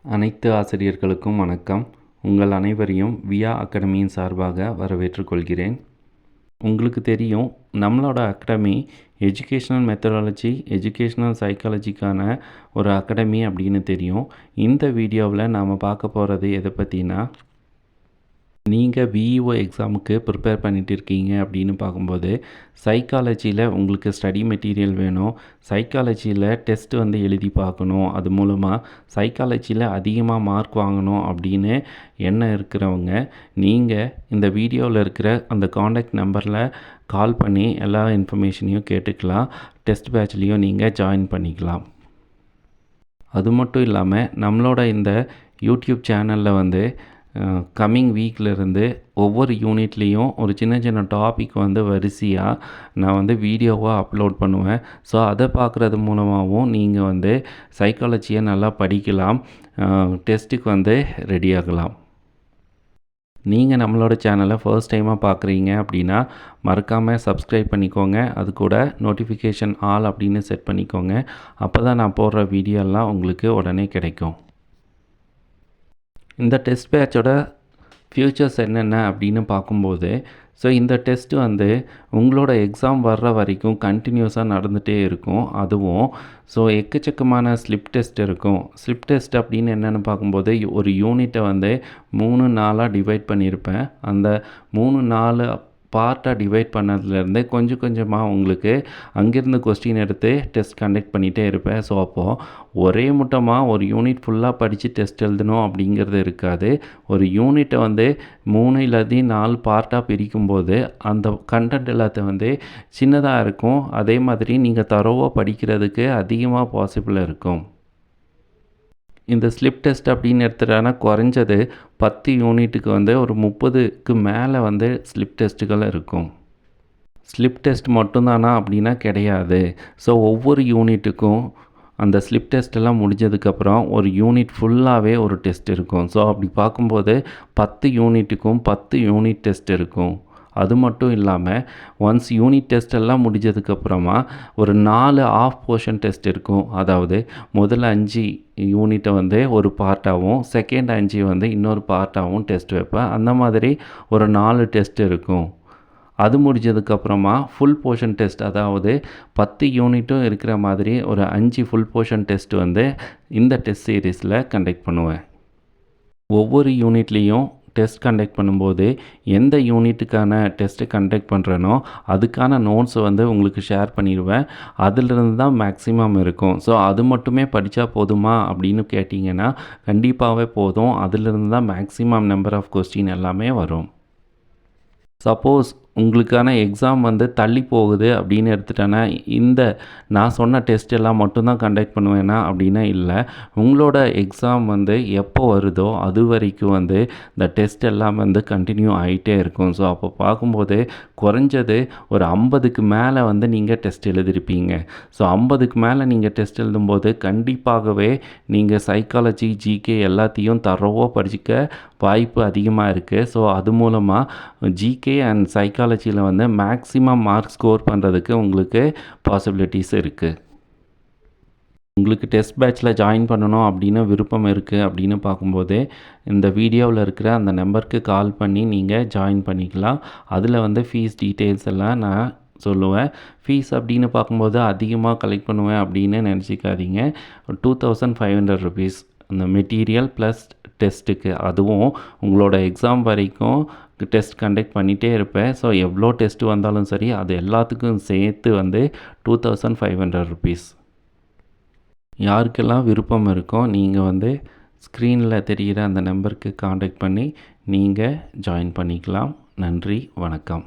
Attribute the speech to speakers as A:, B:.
A: அனைத்து ஆசிரியர்களுக்கும் வணக்கம். உங்கள் அனைவரையும் வியா அகாடமியின் சார்பாக வரவேற்றுக் கொள்கிறேன். உங்களுக்கு தெரியும், நம்மளோட அகாடமி எஜுகேஷ்னல் மெத்தடாலஜி, எஜுகேஷ்னல் சைக்காலஜிக்கான ஒரு அகாடமி அப்படின்னு தெரியும். இந்த வீடியோவில் நாம் பார்க்க போகிறது எதை பற்றினா, நீங்கள் விஇஓ எக்ஸாமுக்கு ப்ரிப்பேர் பண்ணிகிட்டு இருக்கீங்க அப்படின்னு பார்க்கும்போது, சைக்காலஜியில் உங்களுக்கு ஸ்டடி மெட்டீரியல் வேணும், சைக்காலஜியில் டெஸ்ட் எழுதி பார்க்கணும், அது மூலமாக சைக்காலஜியில் அதிகமாக மார்க் வாங்கணும் அப்படின்னு எண்ணம் இருக்கிறவங்க, நீங்கள் இந்த வீடியோவில் இருக்கிற அந்த காண்டாக்ட் நம்பரில் கால் பண்ணி எல்லா இன்ஃபர்மேஷனையும் கேட்டுக்கலாம். டெஸ்ட் பேட்ச்லேயும் நீங்கள் ஜாயின் பண்ணிக்கலாம். அது மட்டும் இல்லாமல் நம்மளோட இந்த யூடியூப் சேனலில் கம்மிங் வீக்லேருந்து ஒவ்வொரு யூனிட்லேயும் ஒரு சின்ன சின்ன டாபிக் வரிசையாக நான் வீடியோவாக அப்லோட் பண்ணுவேன். ஸோ அதை பார்க்குறது மூலமாகவும் நீங்கள் சைக்காலஜியை நல்லா படிக்கலாம், டெஸ்ட்டுக்கு ரெடி ஆகலாம். நீங்கள் நம்மளோட சேனலை ஃபர்ஸ்ட் டைமாக பார்க்குறீங்க அப்படின்னா மறக்காமல் சப்ஸ்கிரைப் பண்ணிக்கோங்க. அது கூட நோட்டிஃபிகேஷன் ஆல் அப்படின்னு செட் பண்ணிக்கோங்க. அப்போ தான் நான் போடுற வீடியோலாம் உங்களுக்கு உடனே கிடைக்கும். இந்த டெஸ்ட் பேட்சோட ஃப்யூச்சர்ஸ் என்னென்ன அப்படின்னு பார்க்கும்போது, ஸோ இந்த டெஸ்ட்டு உங்களோட எக்ஸாம் வர்ற வரைக்கும் கண்டினியூஸாக நடந்துகிட்டே இருக்கும். அதுவும் எக்கச்சக்கமான ஸ்லிப் டெஸ்ட் இருக்கும். ஸ்லிப் டெஸ்ட் அப்படின்னு என்னென்னு பார்க்கும்போது, ஒரு யூனிட்டை 3 நாளாக டிவைட் பண்ணியிருப்பேன். அந்த 3 4 பார்ட்டாக டிவைட் பண்ணதுலேருந்தே கொஞ்சம் கொஞ்சமாக உங்களுக்கு அங்கேருந்து கொஸ்டின் எடுத்து டெஸ்ட் கண்டக்ட் பண்ணிகிட்டே இருப்பேன். ஸோ அப்போது ஒரே முட்டமாக ஒரு யூனிட் ஃபுல்லாக படித்து டெஸ்ட் எழுதணும் அப்படிங்கிறது இருக்காது. ஒரு யூனிட்டை 3 இல்லாட்டி 4 பார்ட்டாக பிரிக்கும்போது அந்த கண்டென்ட் எல்லாத்த சின்னதாக இருக்கும். அதே மாதிரி நீங்கள் தரோவாக படிக்கிறதுக்கு அதிகமாக பாசிபிள் இருக்கும். இந்த ஸ்லிப் டெஸ்ட் அப்படின்னு எடுத்துட்டானா குறைஞ்சது 10 யூனிட்டுக்கு ஒரு 30க்கு மேலே ஸ்லிப் டெஸ்ட்டுகள் இருக்கும். ஸ்லிப் டெஸ்ட் மட்டும்தானா அப்படின்னா கிடையாது. ஸோ ஒவ்வொரு யூனிட்டுக்கும் அந்த ஸ்லிப் டெஸ்ட்டெல்லாம் முடிஞ்சதுக்கப்புறம் ஒரு யூனிட் ஃபுல்லாகவே ஒரு டெஸ்ட் இருக்கும். ஸோ அப்படி பார்க்கும்போது 10 யூனிட்டுக்கும் 10 யூனிட் டெஸ்ட் இருக்கும். அது மட்டும் இல்லாமல் ஒன்ஸ் யூனிட் டெஸ்ட் எல்லாம் முடிஞ்சதுக்கப்புறமா ஒரு 4 ஆஃப் போர்ஷன் டெஸ்ட் இருக்கும். அதாவது முதல்ல 5 யூனிட்டை ஒரு பார்ட்டாகவும், செகண்ட் 5 இன்னொரு பார்ட்டாகவும் டெஸ்ட் வைப்பேன். அந்த மாதிரி ஒரு 4 டெஸ்ட் இருக்கும். அது முடிஞ்சதுக்கப்புறமா ஃபுல் போர்ஷன் டெஸ்ட், அதாவது 10 யூனிட்டும் இருக்கிற மாதிரி ஒரு 5 ஃபுல் போர்ஷன் டெஸ்ட் இந்த டெஸ்ட் சீரீஸில் கண்டக்ட் பண்ணுவேன். ஒவ்வொரு யூனிட்லேயும் டெஸ்ட் கண்டக்ட் பண்ணும்போது எந்த யூனிட்டுக்கான டெஸ்ட்டு கண்டக்ட் பண்ணுறனோ அதுக்கான நோட்ஸ் உங்களுக்கு ஷேர் பண்ணிடுவேன். அதிலிருந்து தான் மேக்ஸிமம் இருக்கும். ஸோ அது மட்டுமே படித்தா போதுமா அப்படின்னு கேட்டிங்கன்னா கண்டிப்பாகவே போதும். அதிலிருந்து தான் மேக்ஸிமம் நம்பர் ஆஃப் கொஸ்டின் எல்லாமே வரும். சப்போஸ் உங்களுக்கான எக்ஸாம் தள்ளி போகுது அப்படின்னு எடுத்துட்டேன்னா, இந்த நான் சொன்ன டெஸ்ட் எல்லாம் மட்டும்தான் கண்டக்ட் பண்ணுவேன்னா அப்படின்னா இல்லை. உங்களோட எக்ஸாம் எப்போ வருதோ அது வரைக்கும் இந்த டெஸ்ட் எல்லாம் கண்டினியூ ஆகிட்டே இருக்கும். ஸோ அப்போ பார்க்கும்போது குறைஞ்சது ஒரு 50க்கு மேலே நீங்கள் டெஸ்ட் எழுதிருப்பீங்க. ஸோ 50க்கு மேலே நீங்கள் டெஸ்ட் எழுதும்போது கண்டிப்பாகவே நீங்கள் சைக்காலஜி, ஜிகே எல்லாத்தையும் தரோவாக படிக்க வாய்ப்பு அதிகமாக இருக்குது. ஸோ அது மூலமாக ஜிகே அண்ட் சைக்காலஜியில் மேக்ஸிமம் மார்க் ஸ்கோர் பண்ணுறதுக்கு உங்களுக்கு பாசிபிலிட்டிஸ் இருக்குது. உங்களுக்கு டெஸ்ட் பேட்சில் ஜாயின் பண்ணணும் அப்படின்னு விருப்பம் இருக்குது அப்படின்னு பார்க்கும்போது இந்த வீடியோவில் இருக்கிற அந்த நம்பருக்கு கால் பண்ணி நீங்கள் ஜாயின் பண்ணிக்கலாம். அதில் ஃபீஸ் டீட்டெயில்ஸ் எல்லாம் நான் சொல்லுவேன். ஃபீஸ் அப்படின்னு பார்க்கும்போது அதிகமாக கலெக்ட் பண்ணுவேன் அப்படின்னு நினச்சிக்காதீங்க. 2500 ருபீஸ் அந்த மெட்டீரியல் ப்ளஸ் டெஸ்ட்டுக்கு. அதுவும் உங்களோட எக்ஸாம் வரைக்கும் டெஸ்ட் கண்டக்ட் பண்ணிகிட்டே இருப்பேன். ஸோ எவ்வளோ டெஸ்ட்டு வந்தாலும் சரி அது எல்லாத்துக்கும் சேர்த்து 2500 ருபீஸ். யாருக்கெல்லாம் விருப்பம் இருக்கோ நீங்கள் ஸ்க்ரீனில் தெரிகிற அந்த நம்பருக்கு காண்டாக்ட் பண்ணி நீங்கள் ஜாயின் பண்ணிக்கலாம். நன்றி, வணக்கம்.